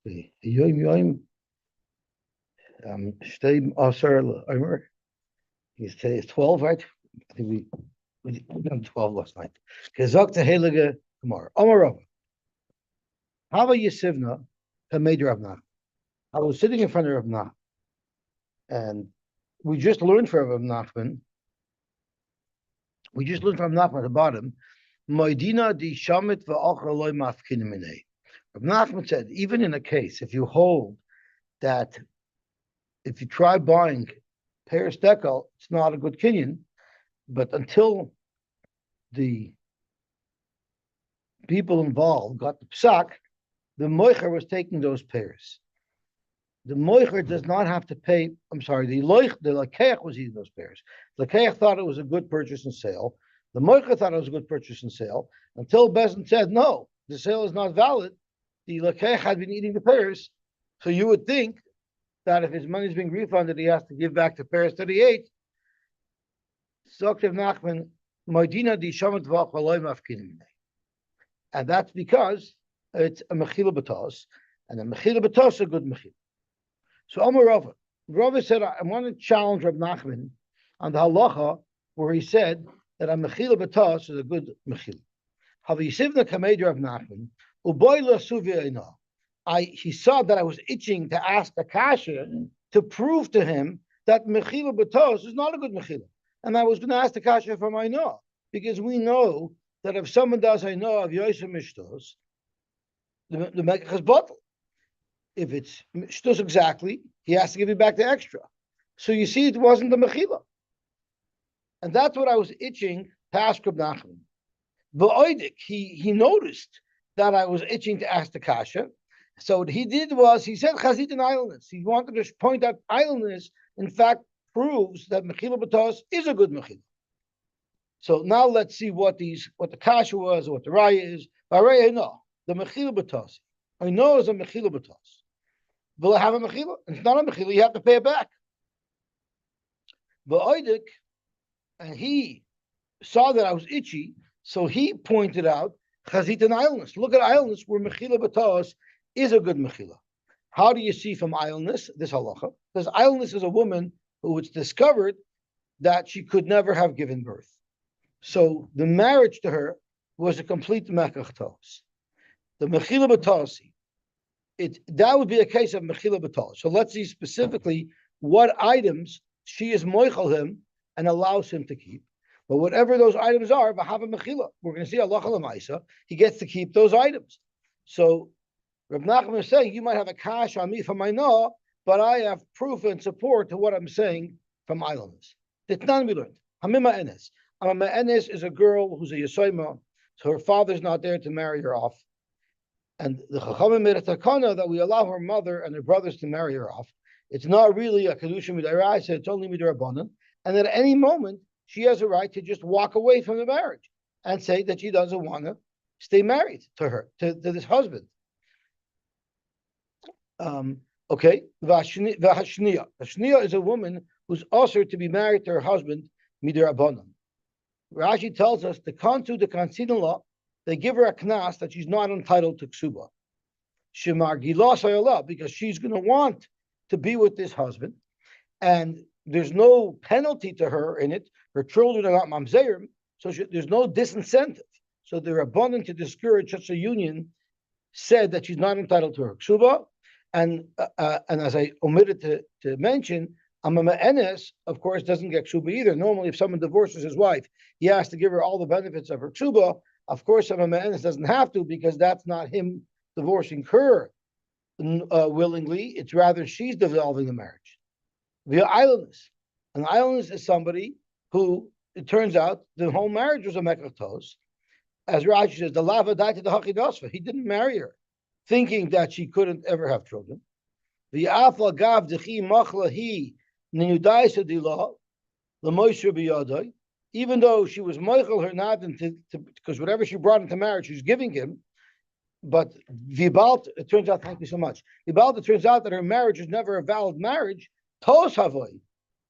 Okay. Yoim yoim. Stay Asar Omer. You say it's 12, right? I think we done 12 last night. Gezok to Heilige Gemara. Omer Hava Yisivna Hamed Rav Nachman. I was sitting in front of Rav Nachman, and we just learned from Rav Nachman. We just learned from Rav Nachman at the bottom. Moedina di shamit va'achar loy mafkin minei. Rav Nachman said, even in a case, if you hold that if you try buying Paris Dekel, it's not a good Kenyan, but until the people involved got the psak, the moicher was taking those pairs. The moicher does not have to pay. I'm sorry, the lakeach was eating those pairs. The lakeach thought it was a good purchase and sale. The moicher thought it was a good purchase and sale until Bezin said, no, the sale is not valid. The lakeach had been eating the pairs. So you would think that if his money is being refunded, he has to give back to Paris 38. Nachman, and that's because it's a mechila batos, and a mechila batos is a good mechila. So Amar Rava said, I want to challenge Rab Nachman on the halacha where he said that a mechila batos is a good mechila. Havayisivna kamed Rab Nachman uboy la suvia. He saw that I was itching to ask the kasha to prove to him that mechila batos is not a good mechila. And I was going to ask the kasha from Aino, because we know that if someone does Aino of Yosy Mishtos, the mekach is bottle. If it's Mishtos exactly, he has to give you back the extra. So you see, it wasn't the mechila. And that's what I was itching to ask Reb Nachman. V'oidik, he noticed that I was itching to ask the kasha. So what he did was, he said chazit and idleness. He wanted to point out idleness, in fact, proves that mechila batos is a good mechila. So now let's see what the kasha was, or what the raya is. Raya, no, the mechila batos. I know it's a mechila batos. Will I have a mechila? It's not a mechila. You have to pay it back. V'oidik, and he saw that I was itchy, so he pointed out chazit and idleness. Look at idleness where mechila batos is a good mechila. How do you see from idleness this halacha? Because idleness is a woman who was discovered that she could never have given birth. So the marriage to her was a complete mekach tos. The mechila b'tosi, that would be a case of mechila b'tos. So let's see specifically what items she is moichel him and allows him to keep. But whatever those items are, v'hava mechila. We're going to see halacha l'maisa. He gets to keep those items. So Reb Nachman is saying, you might have a kash on me from my no, but I have proof and support to what I'm saying from idleness. Ditnan we learned. Hamima enes. Hamima enes is a girl who's a Yosoima, so her father's not there to marry her off. And the Chachamim made a takana that we allow her mother and her brothers to marry her off. It's not really a kedusha midaraisa, it's only midarabanan. And at any moment, she has a right to just walk away from the marriage and say that she doesn't want to stay married to her, to this husband. Okay, Vashniya. Vashniya is a woman who's also to be married to her husband, midirabanan. Rashi tells us the kantu, the kansidan law, they give her a knas that she's not entitled to ksuba. Shemar gila sayala, because she's going to want to be with this husband, and there's no penalty to her in it. Her children are not mamzerim, so there's no disincentive. So they're abundant to discourage such a union. Said that she's not entitled to her ksuba, and as I omitted to mention, Amama Enes, of course, doesn't get ksuba either. Normally, if someone divorces his wife, he has to give her all the benefits of her ksuba. Of course, Amama Enes doesn't have to, because that's not him divorcing her willingly. It's rather she's dissolving the marriage via idleness. And idleness is somebody who, it turns out, the whole marriage was a mekach tos. As Rashi says, the lava died to the hachidosva. He didn't marry her, thinking that she couldn't ever have children. The afla gav dechi machla he niyudai sedila l'moisher biyadai. Even though she was moichel her not because whatever she brought into marriage, she's giving him. But vibalt, it turns out, thank you so much. Vibalt, it turns out that her marriage is never a valid marriage. Tos havoy,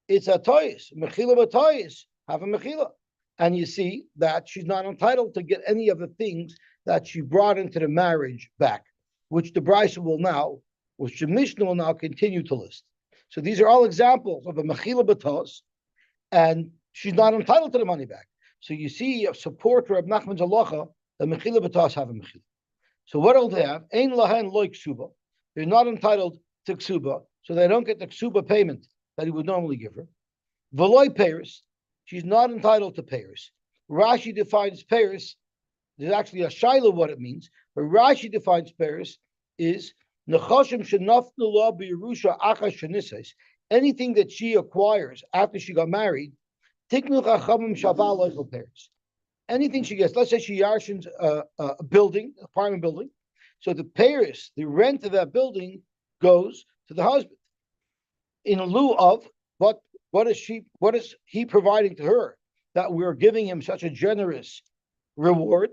it's a tois. Mechila b'tois, have a mechila. And you see that she's not entitled to get any of the things that she brought into the marriage back. which the which the Mishnah will now continue to list. So these are all examples of a mechila batos, and she's not entitled to the money back. So you see a support for Reb Nachman's halacha, the mechila batos have a mechila. So what will they have? Ein lahen loy ksuba. They're not entitled to ksuba, so they don't get the ksuba payment that he would normally give her. V'loy peiris, she's not entitled to peiris. Rashi defines peiris. There's actually a shaila what it means, but Rashi defines peiris is nechashim shenafnu la b'yerusha achas shenises. Anything that she acquires after she got married, tiknu chachamim shaval loichel peiris. Anything she gets, let's say she yarshins a building, apartment building, so the peiris, the rent of that building, goes to the husband in lieu of what is he providing to her that we're giving him such a generous reward.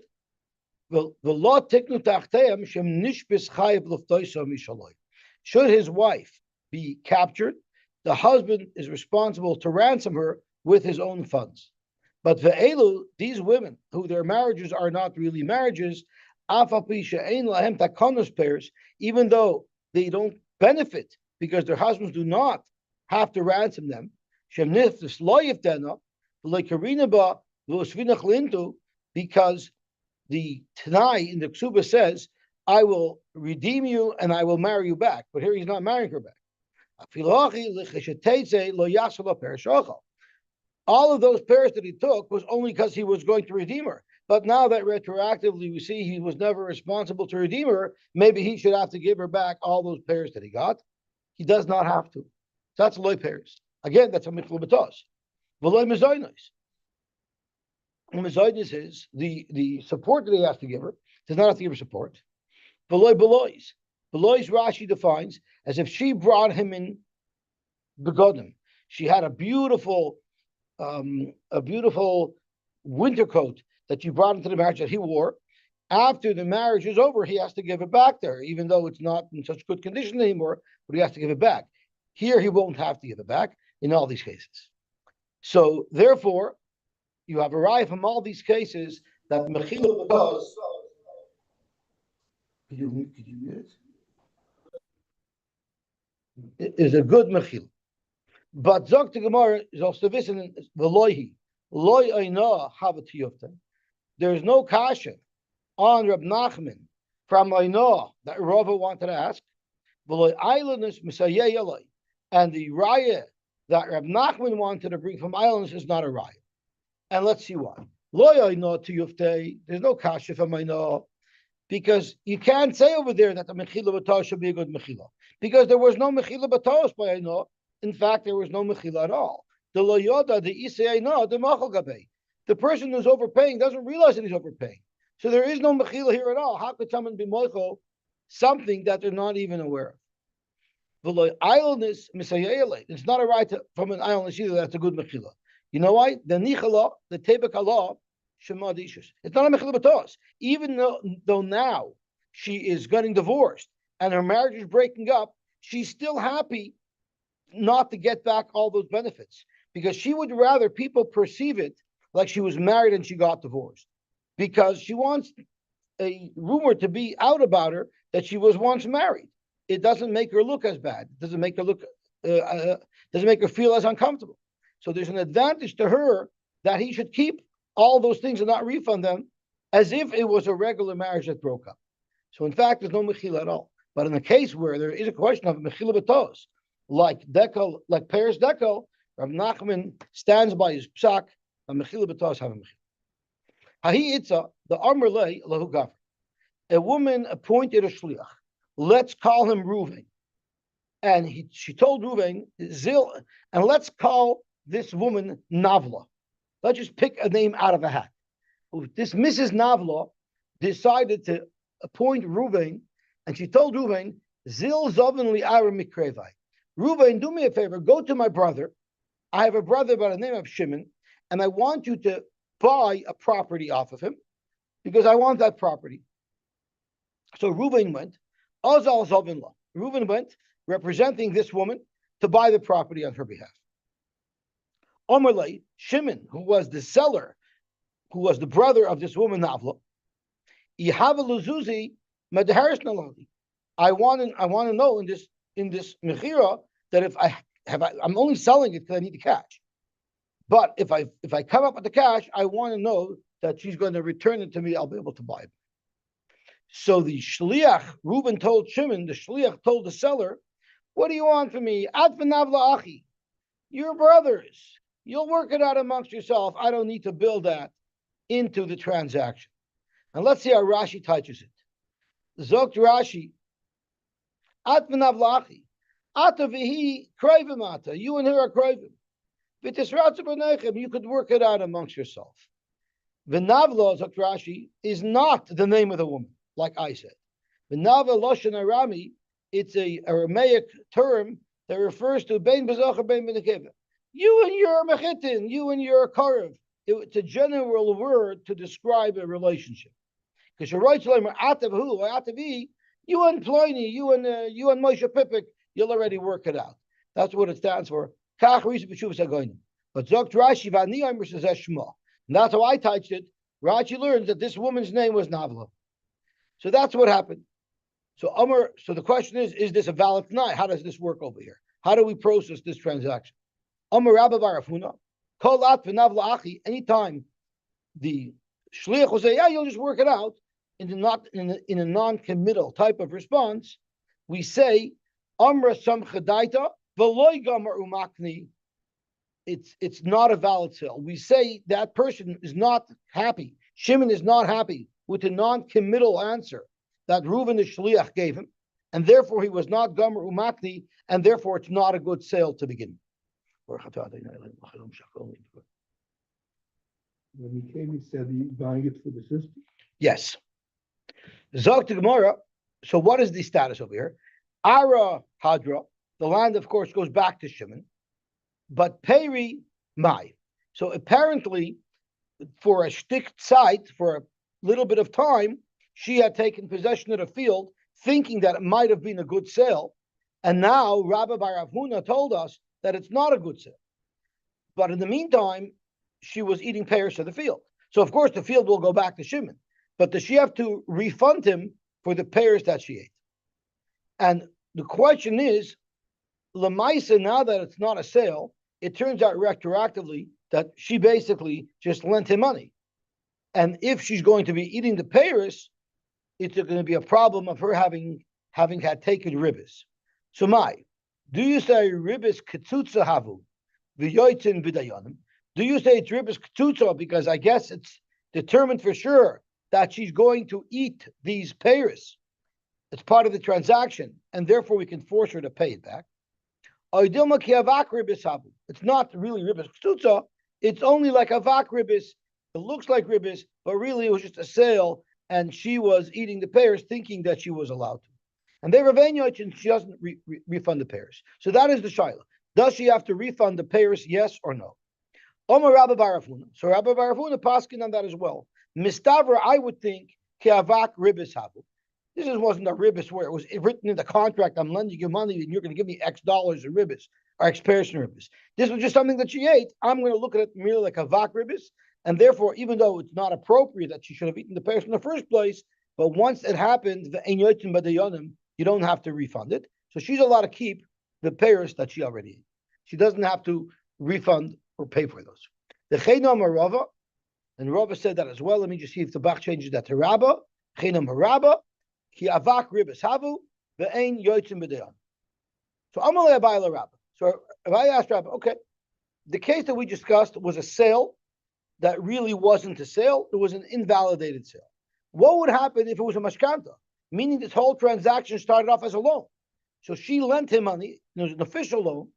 The law tiknu tachteim shem nishbis chayiv luftoisa mishaloi. Should his wife be captured, the husband is responsible to ransom her with his own funds. But ve'elu, these women who their marriages are not really marriages, even though they don't benefit because their husbands do not have to ransom them, because the Tanai in the Ksuba says, I will redeem you and I will marry you back. But here he's not marrying her back. All of those pairs that he took was only because he was going to redeem her. But now that retroactively we see he was never responsible to redeem her, maybe he should have to give her back all those pairs that he got. He does not have to. So that's loy pairs. Again, that's a mitzvah batos. V'loy mezainos. Mezainos is the support that he has to give her. Does not have to give her support. V'loy belois. Belois Rashi defines as if she brought him in begodim. She had a beautiful winter coat that you brought into the marriage that he wore. After the marriage is over, he has to give it back to her, even though it's not in such good condition anymore, but he has to give it back. Here, he won't have to give it back in all these cases. So, therefore, you have arrived from all these cases that Mechila Batos. Could you mute it? Is a good Mechila. But Zok to Gemara is also wissen Veloihi. Loi Aina Havatiyufta. There is no kasha on Reb Nachman from Aina that Rava wanted to ask. Veloi Islandus Misayeloi. And the raya that Reb Nachman wanted to bring from Islandus is not a raya. And let's see why. Loi Aina Tiyufte. There's no kasha from Aina. Because you can't say over there that the Mechila Batos should be a good Mechila. Because there was no Mechila Batos by Aina. In fact, there was no mechila at all. The loyoda, the isayna, the machal gabe. The person who's overpaying doesn't realize that he's overpaying. So there is no mechila here at all. How could someone be moichel something that they're not even aware of? The idleness misayele. It's not a right from an idleness either. That's a good mechila. You know why? The nichala, the tebekala, shemadishus. It's not a mechila batos. Even though now she is getting divorced and her marriage is breaking up, she's still happy not to get back all those benefits, because she would rather people perceive it like she was married and she got divorced, because she wants a rumor to be out about her that she was once married. It doesn't make her look as bad. It doesn't make her look, doesn't make her feel as uncomfortable. So there's an advantage to her that he should keep all those things and not refund them, as if it was a regular marriage that broke up. So in fact, there's no mechila at all. But in the case where there is a question of mechila batos, like dekel, like Paris dekel, Rav Nachman stands by his psak, and mechila batos have a mechila. Hahi itza, the amr lei lahu gafr. A woman appointed a shliach. Let's call him Reuven. And she told Reuven, Zil, and let's call this woman Navla. Let's just pick a name out of a hat. This Mrs. Navla decided to appoint Reuven, and she told Reuven, Zil zoven li'ara mikrevai. Reuven, do me a favor, go to my brother. I have a brother by the name of Shimon, and I want you to buy a property off of him, because I want that property. So Reuven went. Azal zoven la. Reuven went, representing this woman, to buy the property on her behalf. Omerlei, Shimon, who was the seller, who was the brother of this woman Navla, Ihava Luzuzi Medharis Nalali. I want to know in this mechira that if I'm only selling it because I need the cash. But if I come up with the cash, I want to know that she's going to return it to me. I'll be able to buy it. So the shliach, Reuben told Shimon, the shliach told the seller, "What do you want from me? Advanavla achi, your brothers. You'll work it out amongst yourself. I don't need to build that into the transaction." And let's see how Rashi touches it. Zokt Rashi, Advanavla achi, ata vihi kroivim ata. You and her are kroivim. You could work it out amongst yourself. V'navla, Zokt Rashi, is not the name of the woman, like I said. V'navla loshen arami, it's a Aramaic term that refers to bein bezocher bein benekeva. You and your mechitin, you and your karev. It's a general word to describe a relationship. Because you write atavu or atavi, you and Pliny, you and Moshe Pipik, you'll already work it out. That's what it stands for. But Zokt Rashi v'ani says Shema. And that's how I touched it. Rashi learns that this woman's name was Navla. So that's what happened. So the question is this a valid tonight? How does this work over here? How do we process this transaction? Amar Rabba Barafuna, Kol At v'Navla Achi, anytime the shliach will say, yeah, you'll just work it out, in a non-committal type of response, we say, Amra Sam Chadaita, V'loy Gamar Umakni. It's not a valid sale. We say that person is not happy. Shimon is not happy with the non-committal answer that Reuven the Shliach gave him, and therefore he was not Gomer Umakni, and therefore it's not a good sale to begin. When he came, he said he's buying it for the sister? Yes. Zog to Gemara. So what is the status over here? Ara Hadra, the land, of course, goes back to Shimon, but Peri Mai. So apparently, for a shtick site, for a little bit of time, she had taken possession of the field, thinking that it might have been a good sale. And now Rabbi Bar Avhuna told us that it's not a good sale. But in the meantime, she was eating pears of the field. So of course the field will go back to Shimon. But does she have to refund him for the pears that she ate? And the question is, Lamaisa, now that it's not a sale, it turns out retroactively that she basically just lent him money. And if she's going to be eating the pears, it's going to be a problem of her having had taken ribbis. So do you say ribbis ketutza havu v'yoytzin b'dayanim? Do you say it's ribbis ketutza because I guess it's determined for sure that she's going to eat these pears? It's part of the transaction, and therefore we can force her to pay it back. It's not really ribbis ketutza. It's only like avak ribbis. It looks like ribbis, but really it was just a sale, and she was eating the pears thinking that she was allowed to. And they revenue and she doesn't refund the pears. So that is the shaila. Does she have to refund the pears, yes or no? Omar Rabba Barafuna. So Rabba Barafuna paskin on that as well. Mistavra, I would think, ke'avak ribbis havu. This wasn't a ribbis where it was written in the contract, I'm lending you money and you're going to give me X dollars in ribbis, or X pears in ribbis. This was just something that she ate. I'm going to look at it merely like avak ribbis. And therefore, even though it's not appropriate that she should have eaten the pears in the first place, but once it happened, you don't have to refund it. So she's allowed to keep the pears that she already ate. She doesn't have to refund or pay for those. The Cheinam Rava, and Rava said that as well. Let me just see if the Bach changes that to Rabba. Cheinam Rabba, ki avak ribbis havu, ve'ein yotzim b'deyan. So Amalei Abayla Rabba. So if I asked Rabba, okay, the case that we discussed was a sale that really wasn't a sale. It was an invalidated sale. What would happen if it was a mashkanta? Meaning this whole transaction started off as a loan. So she lent him money. It was an official loan.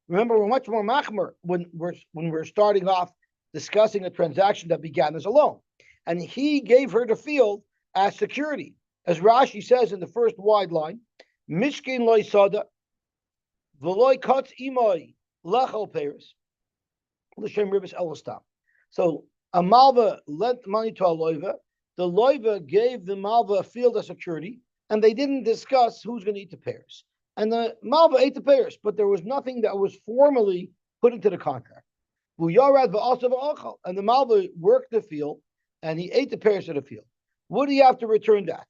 Remember, we're much more machmer when we're starting off discussing a transaction that began as a loan. And he gave her the field as security. As Rashi says in the first wide line, Mishkin loy sada, v'loy katz imoi lechel peres, l'shem ribis elostam. So a malva lent money to a loiva. The loiva gave the malva a field as security, and they didn't discuss who's going to eat the pears. And the malva ate the pears, but there was nothing that was formally put into the contract. And the malva worked the field, and he ate the pears of the field. Would he have to return that?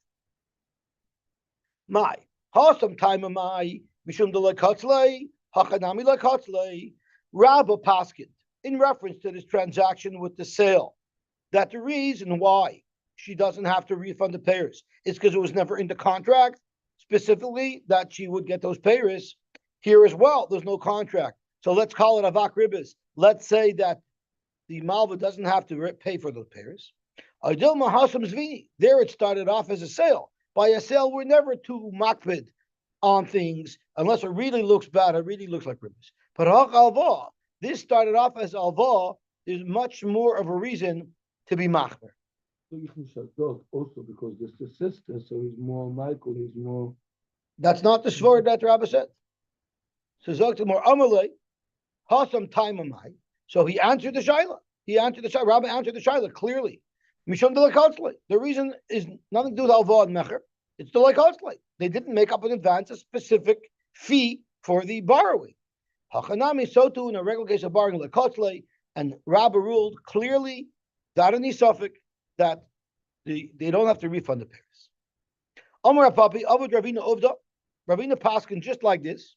Hasam time of my mishum de lekatzlei hachanami lekatzlei. Rabba Paskin in reference to this transaction with the sale that the reason why she doesn't have to refund the payers is because it was never in the contract specifically that she would get those payers. Here as well, there's no contract. So let's call it avak ribis. Let's say that the malva doesn't have to pay for those payers. There it started off as a sale. By a sale, we're never too makpid on things unless it really looks bad. It really looks like ribis. But alva, this started off as alva. Is much more of a reason to be machmer. Also because this is sister, so he's more Michael, he's more. That's not the sword that Rabbi said. So Zoktamor Amalei, Hasam Taimamai. So he answered the Shaila. Rabbi answered the Shaila clearly. Mishum de Lakatzlei. The reason is nothing to do with Alva and Mecher. It's the Lakatzlei. They didn't make up in advance a specific fee for the borrowing. Hachanami, so too in a regular case of borrowing Lakatzlei, and Rabbi ruled clearly, without any suffix, that they don't have to refund the payers. Amar Papi, Avad Ravina Uvda, Ravina Paskin just like this,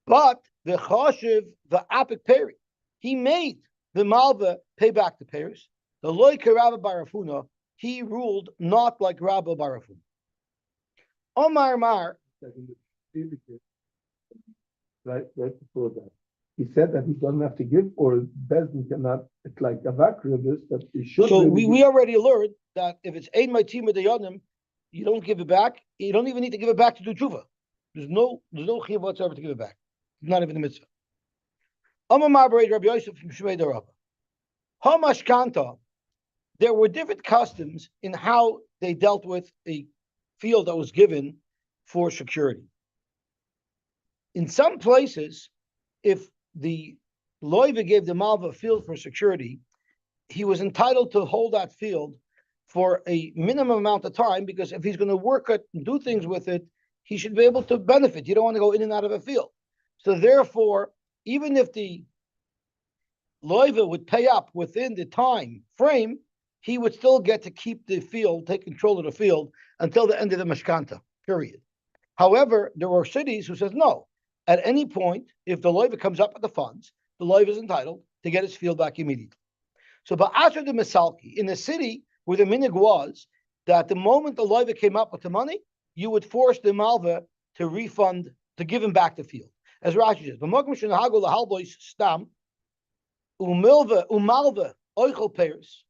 but the Chashiv, the Apik Peri, he made the Malva pay back the payers. The Loika Rabba Barafuna, he ruled not like Rabba Barafuna. Omar Mar, right before that. He said that he doesn't have to give, or Bezdin cannot. It's like a vacuum that he should. So we already learned that if it's ein my team of the yonim, you don't give it back. You don't even need to give it back to do tshuva. There's no chiv whatsoever to give it back. It's not even a mitzvah. Amar Marbarid Rabbi Yosef from Shmei Darabba. Hamashkanta. There were different customs in how they dealt with a field that was given for security. In some places, if the loiva gave the malva a field for security, he was entitled to hold that field for a minimum amount of time, because if he's going to work it and do things with it, he should be able to benefit. You don't want to go in and out of a field. So therefore, even if the loiva would pay up within the time frame, he would still get to keep the field, take control of the field until the end of the mashkanta, period. However, there were cities who says no. At any point, if the loiva comes up with the funds, the loiva is entitled to get his field back immediately. So Ba'asher de Misalki, in the city where the minig was, that the moment the loiva came up with the money, you would force the malva to refund, to give him back the field. As Rashi says, stam, umalva, oichel payers,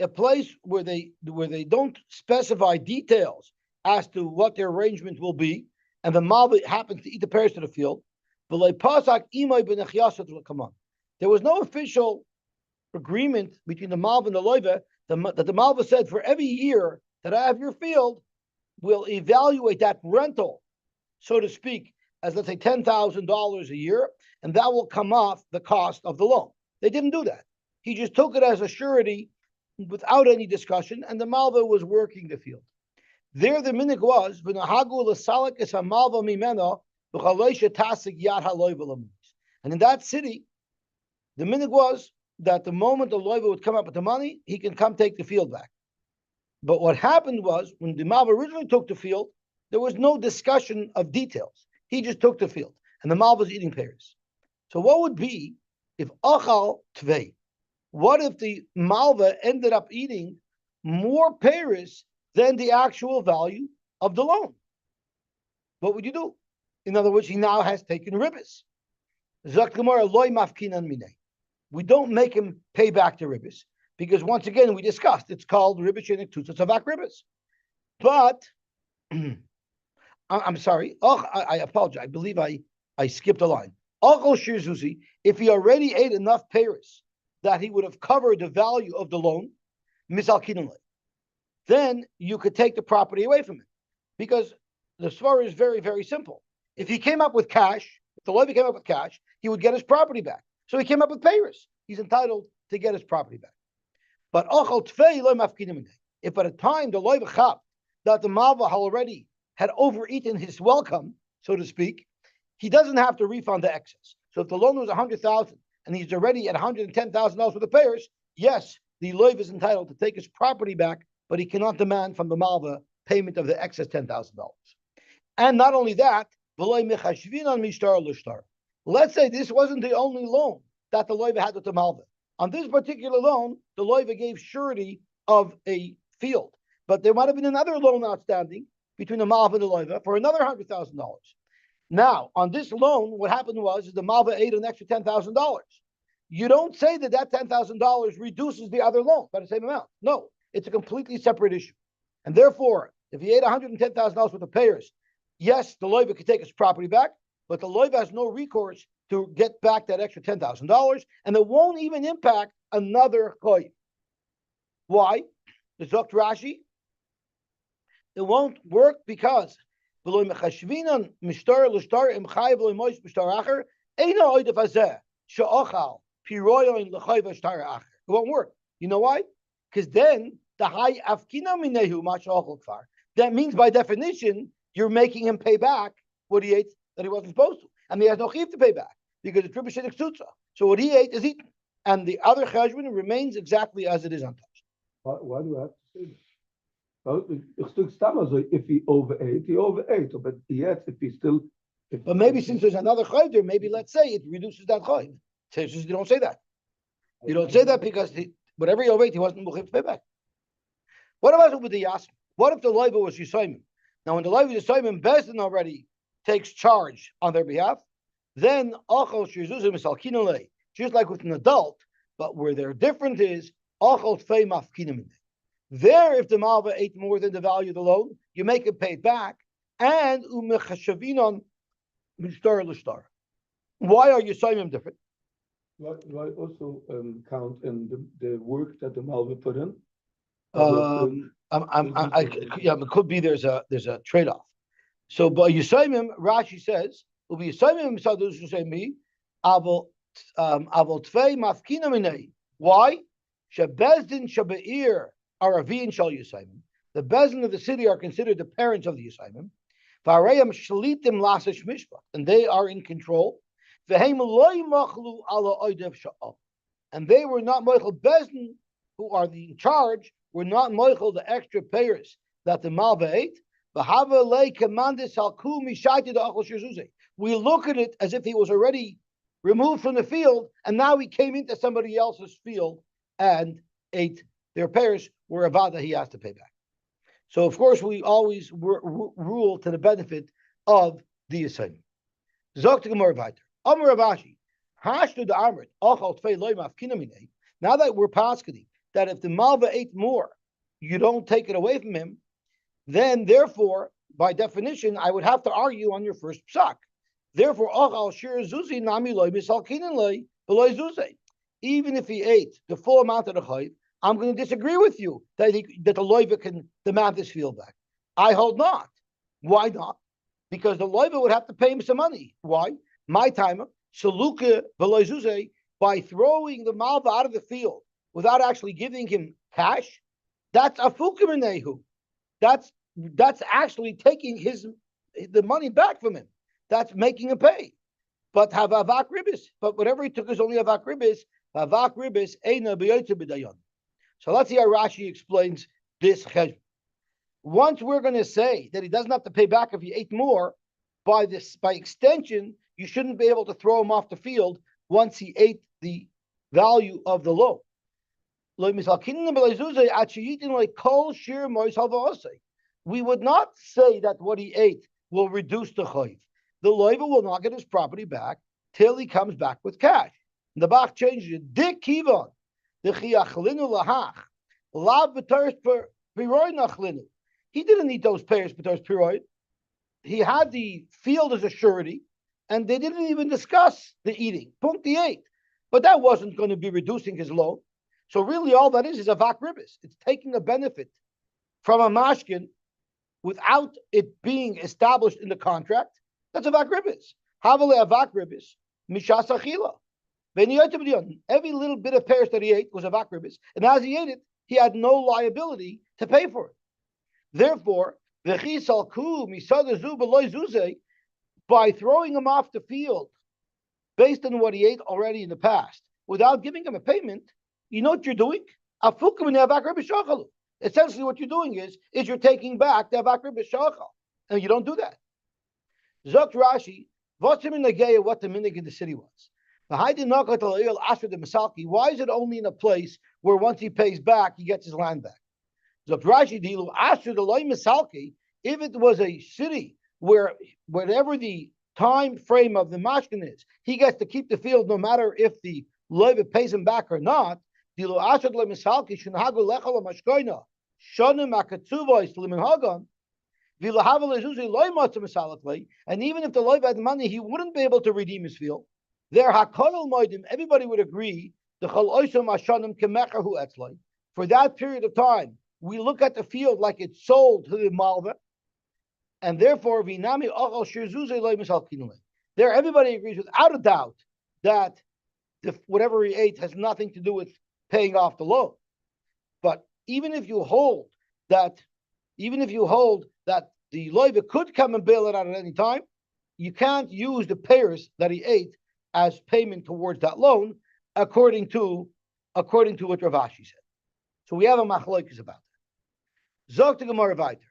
a place where they don't specify details as to what their arrangement will be, and the malva happens to eat the payers to the field. There was no official agreement between the malva and the loiva that the malva said, for every year that I have your field, we'll evaluate that rental, so to speak, as let's say $10,000 a year, and that will come off the cost of the loan. They didn't do that. He just took it as a surety without any discussion, and the malva was working the field. There the minig was, and in that city, the minig was that the moment the loiva would come up with the money, he can come take the field back. But what happened was, when the malva originally took the field, there was no discussion of details. He just took the field, and the malva was eating pears. So what would be if achal tvei? What if the malva ended up eating more pears than the actual value of the loan? What would you do? In other words, he now has taken ribbis. We don't make him pay back the ribbis, because once again, we discussed, it's called ribbis shenik tutzos avak ribbis. But, I'm sorry, I apologize, I believe I skipped a line. If he already ate enough pears that he would have covered the value of the loan, then you could take the property away from him. Because the svara is very, very simple. If he came up with cash, if the loiva came up with cash, he would get his property back. So he came up with payers. He's entitled to get his property back. But if by the time the loiva chap that the malva already had overeaten his welcome, so to speak, he doesn't have to refund the excess. So if the loan was $100,000 and he's already at $110,000 for the payers, yes, the loiva is entitled to take his property back, but he cannot demand from the malva payment of the excess $10,000. And not only that, let's say this wasn't the only loan that the loiva had with the malva. On this particular loan, the loiva gave surety of a field, but there might have been another loan outstanding between the malva and the loiva for another $100,000. Now, on this loan, what happened was the malva ate an extra $10,000. You don't say that $10,000 reduces the other loan by the same amount. No, it's a completely separate issue. And therefore, if he ate $110,000 worth of payers, yes, the loiva could take his property back, but the loiva has no recourse to get back that extra $10,000, and it won't even impact another koy. Why? The Zokt Rashi, it won't work because it won't work. You know why? Because then the high afkina minehu mashal kfar. That means by definition you're making him pay back what he ate that he wasn't supposed to, and he has no chiv to pay back because it's ribishinik tzutza. So what he ate is eaten, and the other cheshbon remains exactly as it is untouched. Why do I have to say this? Well, if he overate, but yet if he still. But maybe since there's another chayv there, maybe let's say it reduces that chayv. So you don't say that. You don't say that because whatever he overate, he wasn't able to pay back. What about with the yasm? What if the loiva was Yisayim? Now, when the loiva is Yisayim, Bezdin already takes charge on their behalf, then achol shizuzim is alkinale, just like with an adult, but where they're different is achol tfei mafkinim. There, if the malva ate more than the value of the loan, you make it pay back, and umechashavinon mistar l'shtar. Why are Yisayim different? Why also count in the work that the malva put in? It could be there's a trade-off. So by Yisayim, Rashi says, "Ubi Yisayim sadus Yisayim avol tvei mafkina minei." Why? Shebezdin shabeir aravin shal Yisayim. The bezdin of the city are considered the parents of the Yisayim. V'arayim shlitim lasesh mishpat, and they are in control. V'heim loy machlu ala oidev sha'al, and they were not moichel bezdin, who are in charge, were not moichel the extra payers that the malva ate. We look at it as if he was already removed from the field, and now he came into somebody else's field and ate their payers, where avada he has to pay back. So, of course, we always rule to the benefit of the assignment. Zok to Gemara weiter. Amar Ravashi, hashtu the amrit achal tvei loy mafkinamine. Now that we're paskening that if the malva ate more, you don't take it away from him, then therefore, by definition, I would have to argue on your first psak. Therefore, achal shir zuzi nami loy misalkinin loy beloy zuzi. Even if he ate the full amount of the chayv, I'm going to disagree with you that the loiva can demand this field back. I hold not. Why not? Because the loiva would have to pay him some money. Why? My timer, saluka beloy zuzi, by throwing the malva out of the field without actually giving him cash, that's a fukimenehu. That's actually taking the money back from him. That's making him pay. But have avak ribis. But whatever he took is only avak ribis. Avak ribis eina b'yoytze b'dayon. So let's see how Rashi explains this cheshbon. Once we're going to say that he doesn't have to pay back if he ate more, by extension, you shouldn't be able to throw him off the field once he ate the value of the loan. We would not say that what he ate will reduce the chayv. The loiva will not get his property back till he comes back with cash. The Bach changes it. Dik kivon, the chiachlinu lahach, lav b'teres piroy nachlinu. He didn't eat those payers b'teres piroy. He had the field as a surety, and they didn't even discuss the eating. Punkt 8. But that wasn't going to be reducing his loan. So really all that is a vak ribis. It's taking a benefit from a mashkin without it being established in the contract. That's a vak ribis. Havale a vak ribis, mishas achila. Every little bit of pears that he ate was a vak ribis. And as he ate it, he had no liability to pay for it. Therefore, by throwing him off the field based on what he ate already in the past, without giving him a payment, you know what you're doing? Essentially, what you're doing is you're taking back the avak ribis shachal, and you don't do that. Zokt Rashi, what's him in the gay, what the minig in the city was. Why is it only in a place where once he pays back, he gets his land back? Zokt Rashi, if it was a city where whatever the time frame of the mashkin is, he gets to keep the field no matter if the loiva pays him back or not. And even if the loiva had money, he wouldn't be able to redeem his field. There, everybody would agree. For that period of time, we look at the field like it's sold to the malva, and therefore, there, everybody agrees without a doubt that whatever he ate has nothing to do with paying off the loan. But even if you hold that the loiva could come and bail it out at any time, you can't use the payers that he ate as payment towards that loan, according to what Rav Ashi said. So we have a machlokes about that. Zog to Gemara weiter.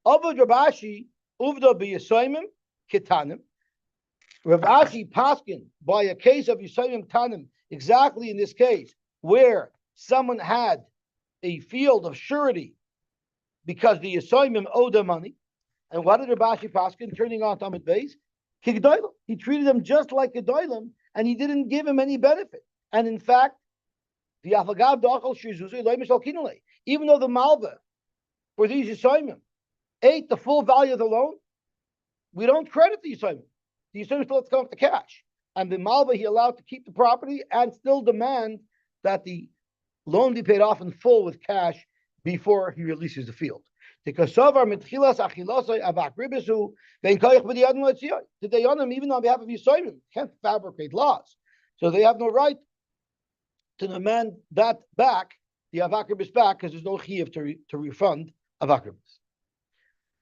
Avod Rav Ashi uvda b'yisoymim kitanim. Rav Ashi paskin by a case of yisoymim kitanim, exactly in this case where someone had a field of surety because the yisoymim owed them money. And what did Rav Ashi paskin turning on Talmud Beis? He treated him just like a doilim, and he didn't give him any benefit. And in fact, even though the malva for these yisoymim ate the full value of the loan, we don't credit the yisoymim. The yisoymim still have to come up to cash. And the malva, he allowed to keep the property and still demand that the loan be paid off in full with cash before he releases the field. The Dayanim, even on behalf of Yisoymim, can't fabricate laws. So they have no right to demand that back, the avakribis back, because there's no chiyuv to refund avakribis.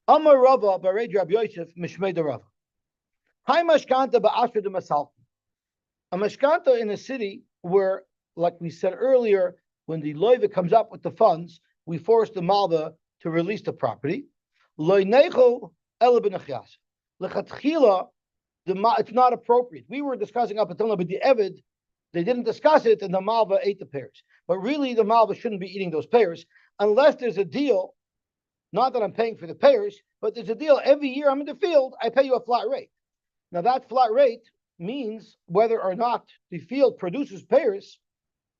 Amar Rava, Barej Rabbi Yosef, Mishmei de Rava. Hai mashkanta ba'ashra de masalki. A mashkanta in a city where, like we said earlier, when the loiva comes up with the funds, we force the malva to release the property. It's not appropriate. We were discussing up until now, but the Evid, they didn't discuss it, and the malva ate the pears. But really, the malva shouldn't be eating those pears unless there's a deal. Not that I'm paying for the pears, but there's a deal. Every year I'm in the field, I pay you a flat rate. Now that flat rate means whether or not the field produces pears,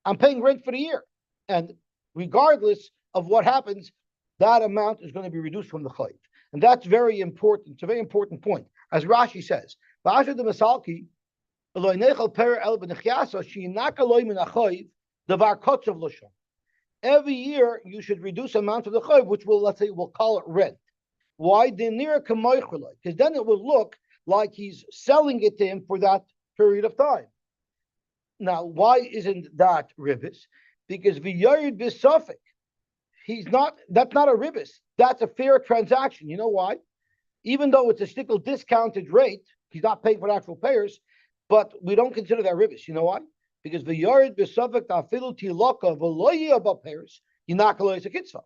I'm paying rent for the year. And regardless of what happens, that amount is going to be reduced from the chayv. And that's very important. It's a very important point. As Rashi says, every year you should reduce amount of the chayv, which we'll call it rent. Why? Because then it will look like he's selling it to him for that period of time. Now, why isn't that ribis? Because v'yarid b'safek. That's not a ribis. That's a fair transaction. You know why? Even though it's a stickle discounted rate, he's not paying for the actual payers, but we don't consider that ribis. You know why? Because the yarid b'safek tafilu tilaka v'loyi above payers, yinakaloy kitzvah.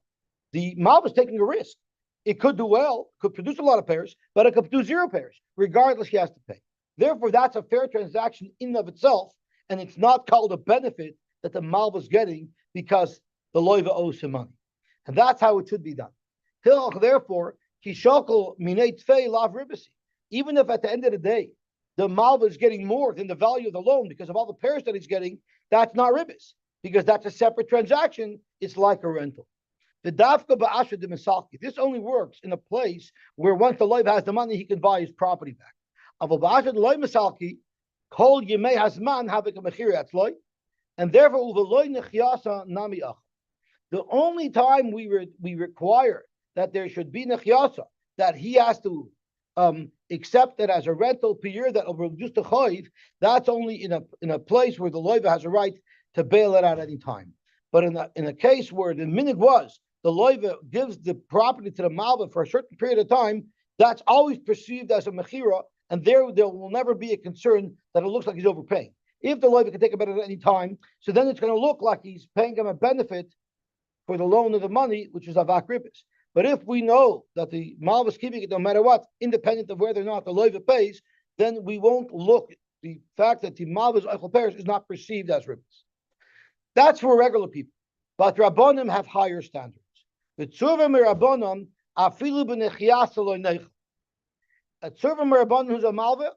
The malva is taking a risk. It could do well, could produce a lot of payers, but it could produce 0 payers. Regardless, he has to pay. Therefore, that's a fair transaction in and of itself, and it's not called a benefit that the malva is getting because the loiva owes him money. And that's how it should be done. Therefore, kishokel minei tfei lav ribisi. Even if at the end of the day, the malva is getting more than the value of the loan because of all the payers that he's getting, that's not ribis, because that's a separate transaction. It's like a rental. The dafka ba'asha de misalki. This only works in a place where once the loiva has the money, he can buy his property back. Aval ba'asha de loy misalki, kol yemei hazman havik a mechiri atzloi, and therefore uveloy nechyasa nami ach. The only time we require that there should be nechyasa, that he has to accept it as a rental per year that will reduce the chayiv, that's only in a place where the loiva has a right to bail it out at any time. But in a case where the minig was the loiva gives the property to the malva for a certain period of time, that's always perceived as a mechira, and there will never be a concern that it looks like he's overpaying. If the loiva can take a bet at any time, so then it's going to look like he's paying him a benefit for the loan of the money, which is avak ribis. But if we know that the Malva is keeping it no matter what, independent of whether or not the loiva pays, then we won't look. The fact that the Malva's Eichel Paris is not perceived as ribbons. That's for regular people. But Rabbonim have higher standards. The Tzurva Mirabbonim, afilu b'nechias lo neichel. A Tzurva Mirabbonim who's a Malva,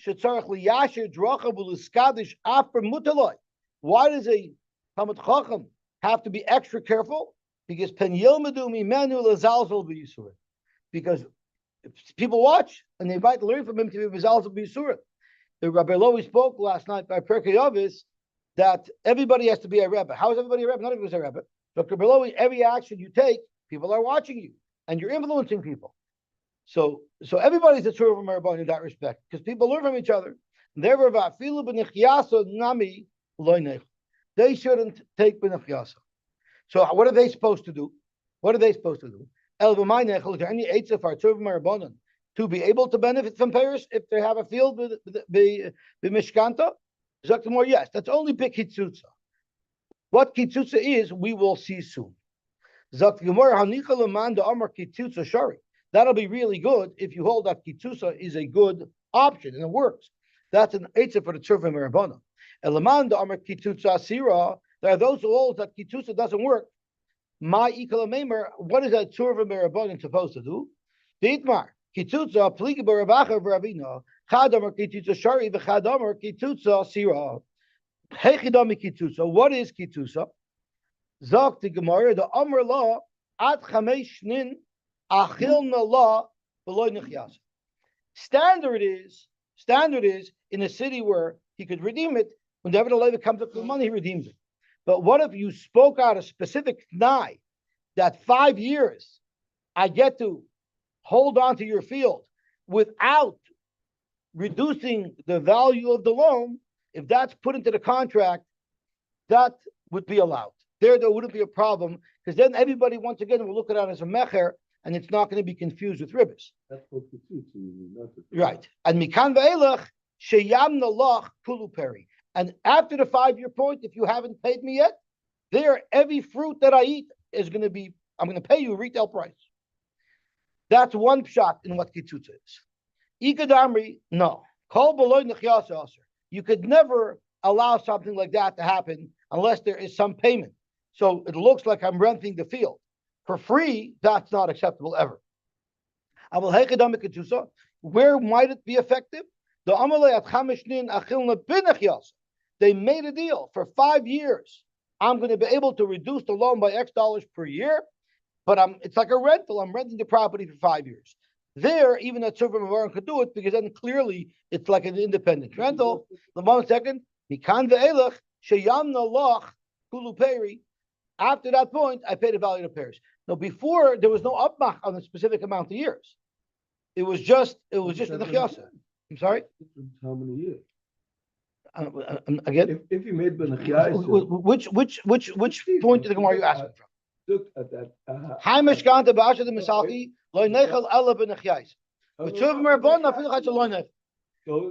shetzarech liyasher drocha b'luskadish after mutaloi. Why does a Talmud Chacham have to be extra careful? Because pen yilmedu mimenu lezalzel b'yisurim. Because if people watch and they might learn from him to be bezalzel b'yisurim. The Rabbi Lowy spoke last night by Perkei Avos that everybody has to be a Rebbe. How is everybody a Rebbe? Not everybody's a Rebbe. Dr. Belowy, every action you take, people are watching you, and you're influencing people. So everybody's a true Rabban in that respect, because people learn from each other. They shouldn't take b'nechyasa. So what are they supposed to do? What are they supposed to do? Is there any eitzah for true Rabbanon to be able to benefit from Paris if they have a field be mishkanta? Zaktamor, yes, that's only big kitzutza. What kitzutza is, we will see soon. Zaktamor hanicha lemanda amar kitzutza shari. That'll be really good if you hold that kitzutza is a good option and it works. That's an eitzah for the tzurva merabana. Elamanda amar kitzutza sira. There are those who hold that kitzutza doesn't work. My ikala meimer. What is that tzurva merabana supposed to do? Dietmar kitzutza pliga barabacha v'ravina. Chadamar kitutza shari v'chadamar kitutza sira. Hechidami kitutza. What is kitutza? Zok the Gemara the Amr law at chamesh shnin achilna law beloy nechyas. Standard is in a city where he could redeem it. Whenever the levy comes up with money, he redeems it. But what if you spoke out a specific t'nai that 5 years I get to hold on to your field without reducing the value of the loan? If that's put into the contract, that would be allowed. There wouldn't be a problem, because then everybody once again will look at it as a mecher, and it's not going to be confused with ribbis. That's what the truth is. Right. And mikan ve'elach sheyamna lach kulu peri. And after the 5-year point, if you haven't paid me yet, every fruit that I eat is going to be, I'm going to pay you retail price. That's one shot in what kitzutz is. Ikadamri, no. Kol beloy nechyas aser. You could never allow something like that to happen unless there is some payment. So it looks like I'm renting the field. For free, that's not acceptable ever. Where might it be effective? They made a deal for 5 years. I'm going to be able to reduce the loan by X dollars per year, but it's like a rental. I'm renting the property for 5 years. There, even a tzurva mevarim could do it, because then clearly it's like an independent rental. The 1 second, mikan ve'elach sheyamna lach kulu peri. After that point, I pay the value of the pairs. Now, before there was no upmach on a specific amount of years. It was just a nechyasa. I'm sorry. How many years? Again, if you made benechyasa, which point of the Gemara are you asking from? Look at that. High mishkanta ba'asha the misaki lo nechel ela benechyasa.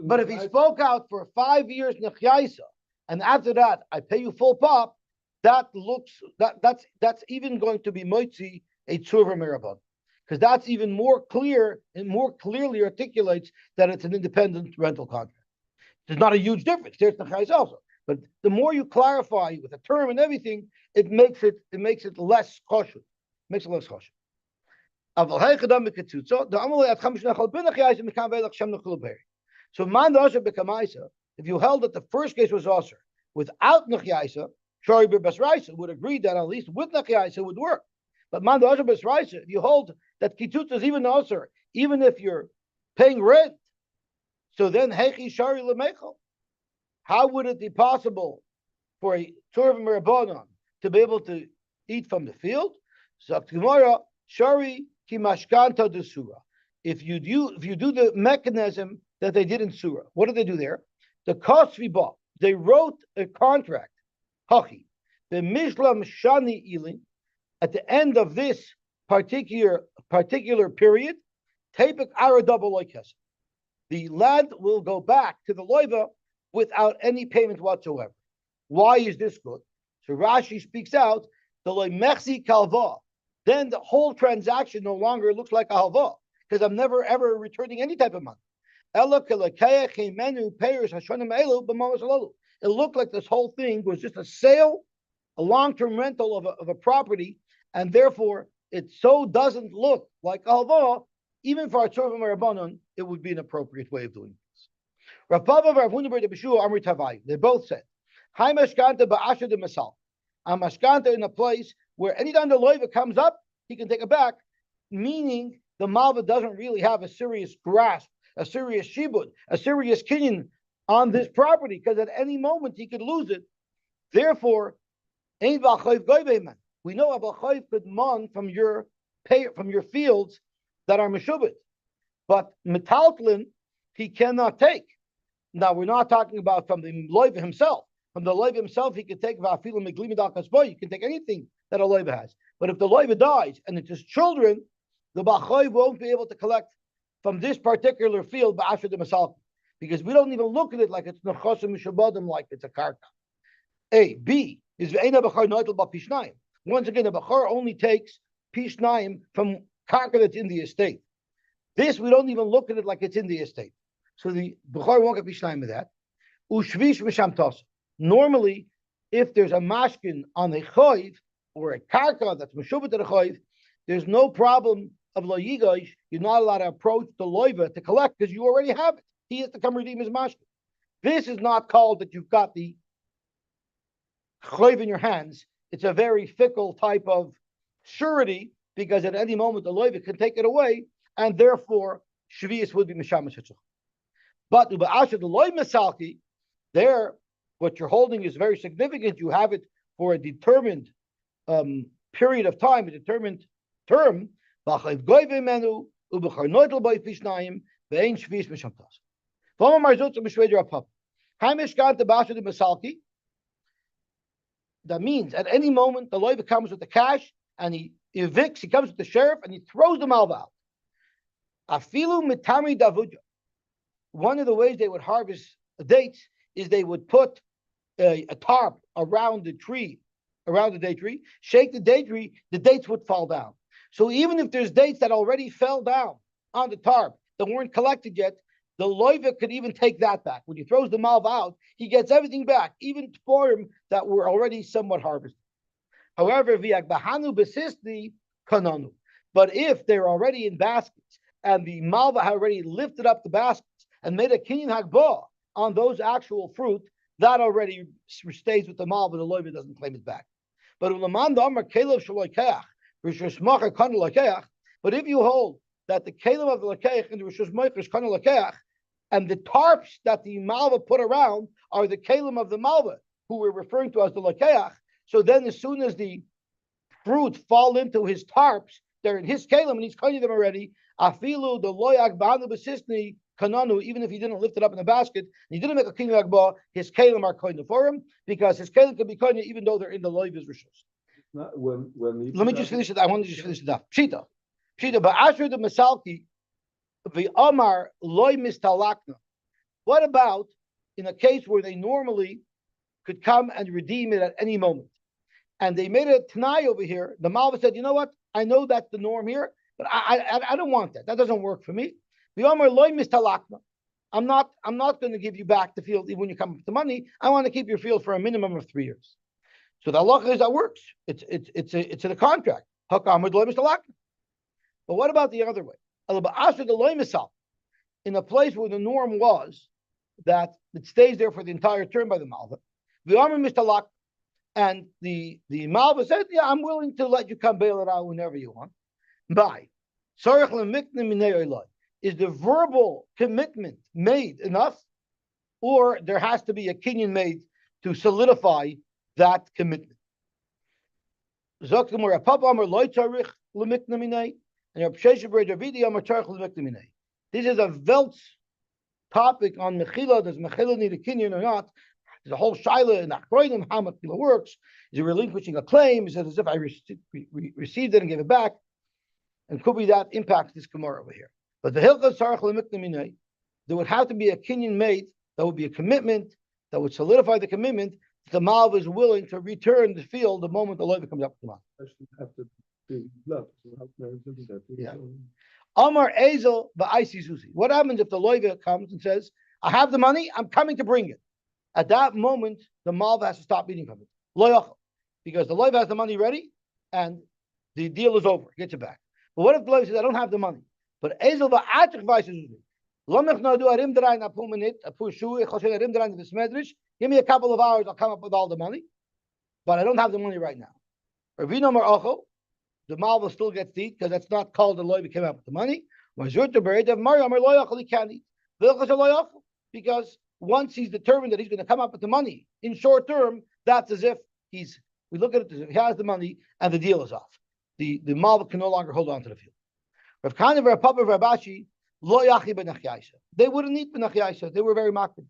But if he spoke out for 5 years nechyasa, and after that I pay you full pop, that's even going to be moitzi a tzurva merabon, because that's even more clear and more clearly articulates that it's an independent rental contract. There's not a huge difference. There's nechyasa also, but the more you clarify with the term and everything, it makes it less cautious. Makes it less cautious. So man if you held that the first case was aser without nechyasa, Shari Basraisa would agree that at least with nechyasa would work. But man Basraisa, if you hold that kitzutz is even aser, even if you're paying rent, so then hechi shari lemechel. How would it be possible for a tzurva merabonon to be able to eat from the field? So Gemara shari ki mashkanta de surah. If you do the mechanism that they did in surah, what did they do there? The kosviba, they wrote a contract. Hachi, the mishlam shani ilin. At the end of this particular period, tapik ara double loikes. The land will go back to the loiva without any payment whatsoever. Why is this good? So Rashi speaks out the loy mechzi kalva. then the whole transaction no longer looks like a halva because I'm never ever returning any type of money. It looked like this whole thing was just a sale, a long-term rental of a property, and therefore it so doesn't look like halva. Even for a tzorvim rabbanon, it would be an appropriate way of doing this. Rav Bava Rav Huna Bar B'Shua Amri Tavai. They both said, "Hai mashkanta ba'asher de masal." A mashkanta in a place where anytime the loiva comes up, he can take it back, meaning the malva doesn't really have a serious grasp, a serious shibud, a serious kinyan on this property, because at any moment he could lose it. Therefore, we know a b'chayv could mon from your fields that are meshubit, but metaltlin he cannot take. Now we're not talking about from the loiva himself. From the loiva himself, he can take vafilu meglimidal kasboy. You can take anything that a loiva has. But if the loiva dies and it's his children, the b'chayv won't be able to collect from this particular field ba'asher de masal, because we don't even look at it like it's nechosim mishabadim, like it's a karka. A. B. Is ve'ena b'char noitel ba'pishnayim. Once again, the b'char only takes pishnayim from karka that's in the estate. This, we don't even look at it like it's in the estate. So the b'char won't get pishnayim with that. Ushvish misham tos. Normally, if there's a mashkin on a choiv or a karka that's meshubet to the choiv, there's no problem of lo yigosh. You're not allowed to approach the loiva to collect because you already have it. He has to come redeem his mashkin. This is not called that you've got the choiv in your hands. It's a very fickle type of surety, because at any moment the loiva can take it away, and therefore shvius would be mishamash hitzach. But the loiv misalki, there, what you're holding is very significant. You have it for a determined period of time, a determined term. The That means at any moment the loiva comes with the cash and he evicts, he comes with the sheriff and he throws the malva out. Afilu mitami davudja. One of the ways they would harvest dates is they would put a tarp around the tree, around the date tree, shake the date tree, the dates would fall down. So even if there's dates that already fell down on the tarp that weren't collected yet, the loiva could even take that back. When he throws the malva out, he gets everything back, even tporim that were already somewhat harvested. However, v'yagbahanu b'sisni kananu. But if they're already in baskets and the malva had already lifted up the baskets and made a kinyan hagbah on those actual fruit, that already stays with the malva. The loiva doesn't claim it back. But if you hold that the kelim of the lakeach and the rishus moich is kana lakeach, and the tarps that the malva put around are the kelim of the malva, who we're referring to as the lakeach, so then as soon as the fruit fall into his tarps, they're in his kelim and he's cutting them already. Afilu the loyak b'anu b'sisni kananu, even if he didn't lift it up in a basket, and he didn't make a kinyan hagbah, his kelim are koine for him, because his kelim can be koine even though they're in the loiva's rishus. Let me just finish it. I want to just finish it up. Pshita, ba'asher the masalki, the Amar loy mistalakna. What about in a case where they normally could come and redeem it at any moment, and they made a tanai over here? The malva said, "You know what? I know that's the norm here, but I don't want that. That doesn't work for me." The Amar loy mistalakna. I'm not going to give you back the field even when you come up with the money. I want to keep your field for a minimum of 3 years. So the halacha is that works. It's in a contract. But what about the other way? In a place where the norm was that it stays there for the entire term by the malva, and the malva said, "Yeah, I'm willing to let you come bail it out whenever you want." By is the verbal commitment made enough, or there has to be a kinyan made to solidify that commitment? And this is a Veltz topic on Mechila. Does Mechila need a kinyan or not? There's a whole shaila in Achroinim how Mechila works. Is it relinquishing a claim? Is it as if I received it and gave it back? And could be that impacts this Gemara over here. But the Hilchah Tzarech L'Mikna, there would have to be a kinyan made. That would be a commitment that would solidify the commitment. The malva is willing to return the field the moment the loiva comes up to the malva. Yeah. Amar Ezel v'aisi Zuzi. What happens if the loiva comes and says, "I have the money, I'm coming to bring it"? At that moment, the malva has to stop eating from it. Lo yachal, because the loiva has the money ready, and the deal is over. Gets it back. But what if the loiva says, "I don't have the money"? But Ezel v'atich v'aisi Zuzi. Give me a couple of hours, I'll come up with all the money, but I don't have the money right now. The malva still gets to eat because that's not called the loy came out with the money. He can't eat. Because once he's determined that he's going to come up with the money in short term, that's as if we look at it as if he has the money and the deal is off. The malva can no longer hold on to the field. Rav Kana Rav Papa Rav Ashi lo yachi ben Achyaisa. They wouldn't eat ben Achyaisa. They were very makbid.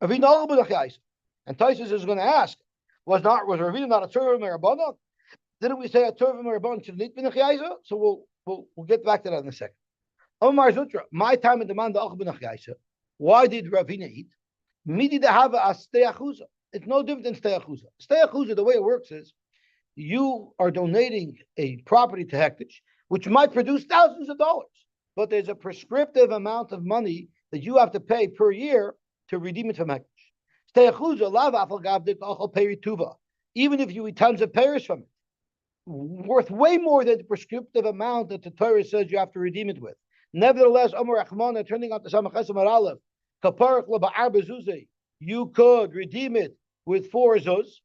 Ravina ben Achyaisa. And Taisus is going to ask, was Ravina not a Torah Merabana? Didn't we say a Torah Merabana should eat ben Achyaisa? So we'll get back to that in a second. Omar Zutra, my time in demand the ben Achyaisa. Why did Ravina eat? Midi de hava as steyachuza. It's no different than steyachuza. Steyachuza, the way it works is, you are donating a property to hektish, which might produce thousands of dollars, but there's a prescriptive amount of money that you have to pay per year to redeem it from hektish. Even if you eat tons of payers from it, worth way more than the prescriptive amount that the Torah says you have to redeem it with. Nevertheless, turning out the Samachasam Aleph, you could redeem it with 4 zuz.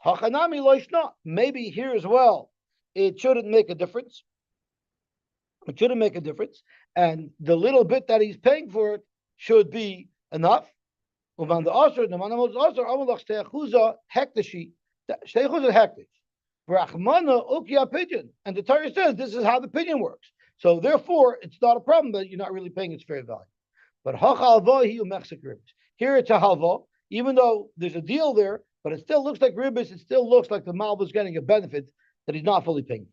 Hachanami loishna. Maybe here as well, it shouldn't make a difference. It shouldn't make a difference, and the little bit that he's paying for it should be enough. The and the Torah says this is how the pigeon works. So therefore, it's not a problem that you're not really paying its fair value. But here it's a halva, even though there's a deal there, but it still looks like ribbis. It still looks like the malva's getting a benefit that he's not fully paying.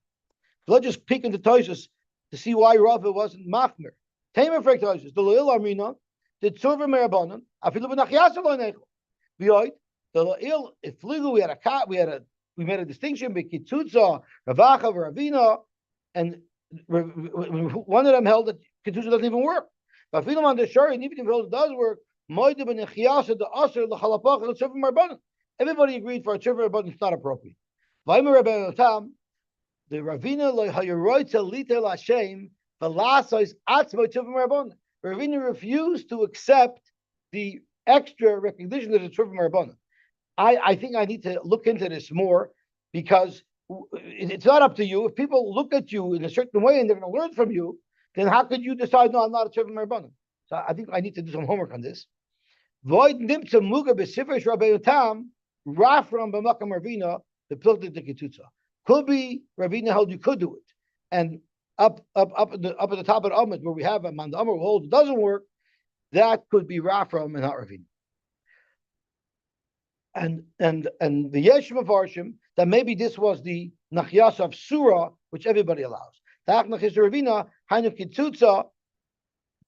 So let's just peek into Toshus to see why Rava wasn't machmer. Tamer frek Toshus the loil armina did tzurva merabanan afilu b'nachiyasa lo nechol. V'yoid the loil if fligu we made a distinction between kitzutza ravacha v'ravina, and one of them held that kitzutza doesn't even work. But afilu on the shari, and even if it does work, moide b'nachiyasa the aser l'chalapach l'tzurva merabanan. Everybody agreed for a tzurva merabanan it's not appropriate. V'aymer Rabbeinu Tam. The Ravina loyhayeroitza liter lashem v'lasois atzmo tzuvim rabbanon. Ravina refused to accept the extra recognition that it's tzuvim rabbanon. I think I need to look into this more because it's not up to you. If people look at you in a certain way and they're going to learn from you, then how could you decide, no, I'm not a tzuvim rabbanon? So I think I need to do some homework on this. Void nimtza muga b'sifresh Rabbeinu Tam rafram b'makam Ravina the pilted the kitutza. Could be Ravina held you could do it, and up at the top of the Amud where we have a man the Amud holds it doesn't work, that could be Rafram and not Ravina. And the Yeshim of Arshim that maybe this was the Nachyas of Surah which everybody allows. Tak Nachyas Ravina Hainu Kitzutza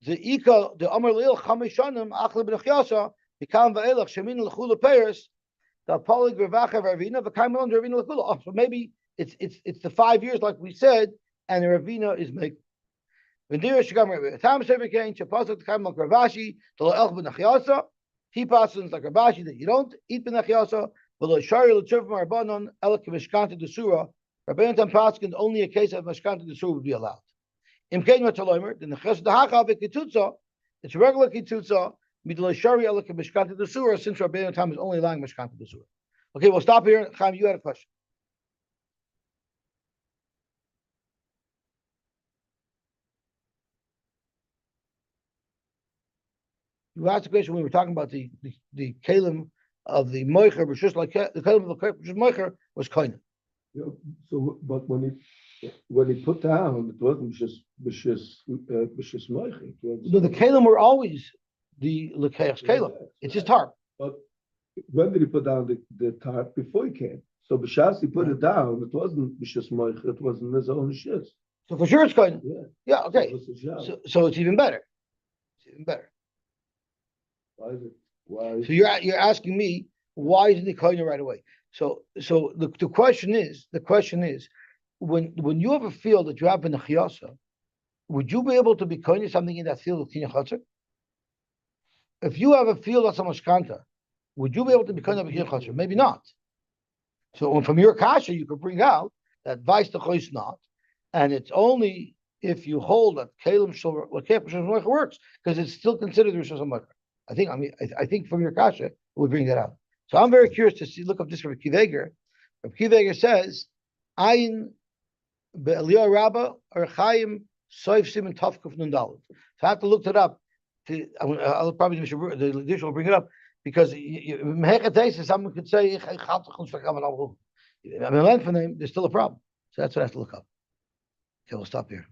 the Ika the Amar Leil Chamishanim Achle B'Nachyasa B'Kam Va'elach Shemin L'Chula Peres the Polig Ravacha Ravina V'Kaimelon Ravina L'Chula. So maybe it's the 5 years like we said, and the Ravina is making. He passes like Ravashi that you don't eat benachyasa, but lo shari l'tzurv marabanon elak mishkanta desura. Rabbeinu Tam paskin only a case of mishkanta desura would be allowed. Imkein matalomer the nechas dahacha v'kitutza. It's regular kitutza midlo shari elak mishkanta desura since Rabbeinu Tam is only allowing mishkanta desura. Okay, we'll stop here. Chaim, you had a question. You asked the question when we were talking about the kalim of the moicher, but just like the kalim of the moicher was kind of. Yeah, so, but when he put down, it wasn't just moicher. No, the kalim were always the lekeach's kalim. It's his tarp. But when did he put down the tarp? Before he came. So b'shas he put it down. It wasn't b'shas moicher. It wasn't his own shis. So for sure it's kind of. Yeah. Okay. So it's even better. It's even better. Why is it? Why? So you're asking me why isn't he kohen right away? So the question is when you have a field that you have in a chiyasa, would you be able to be koine something in that field with kinyan chatzar? If you have a field that's a mashkanta, would you be able to be koine with kinyan chatzar? Maybe not. So from your kasha, you could bring out that vice the choice not, and it's only if you hold that kalim shul works because it's still considered rishos hamakar. I think from your kasha we bring that out. So I'm very curious to look up this from Kiveger. Kiveger says, "Ayin be'eliyah rabba or chayim soif simin tavkuf nundal." So I have to look that up. I'll probably the edition will bring it up because someone could say, there's still a problem. So that's what I have to look up. Okay, we'll stop here.